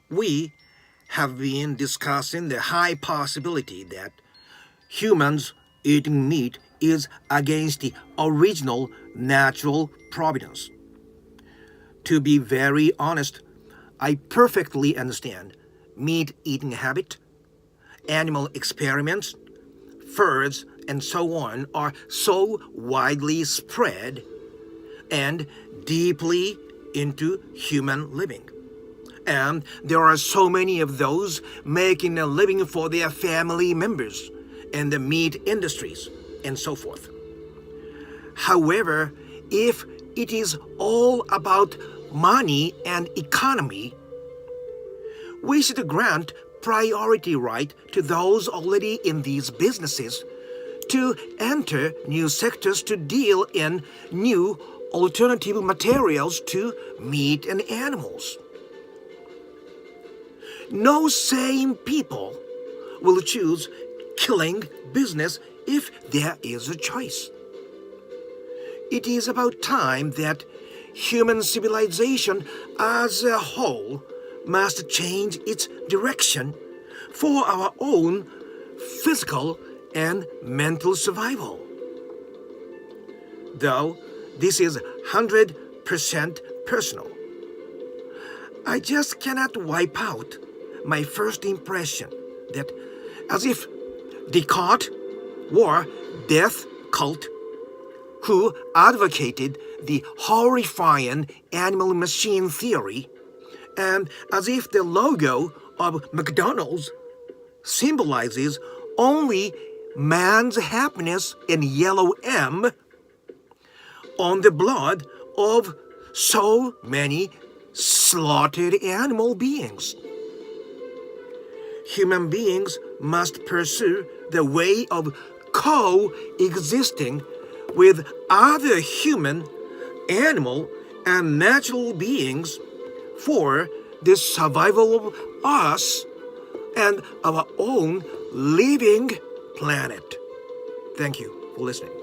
We have been discussing the high possibility that humans eating meat is against the original natural providence. To be very honest, I perfectly understand meat eating habit, animal experiments, furs, and so on are so widely spread and deeply into human living. And there are so many of those making a living for their family members in the meat industries and so forth. However, if it is all about money and economy, we should grant priority right to those already in these businesses to enter new sectors to deal in new alternative materials to meat and animals. No sane people will choose killing business if there is a choice. It is about time that human civilization as a whole must change its direction for our own physical and mental survival. Though this is 100% personal, I just cannot wipe out my first impression that as if Descartes or death cult who advocated the horrifying animal machine theory, and as if the logo of McDonald's symbolizes only man's happiness in yellow M on the blood of so many slaughtered animal beings. Human beings must pursue the way of coexisting with other human, animal, and natural beings for the survival of us and our own living planet. Thank you for listening.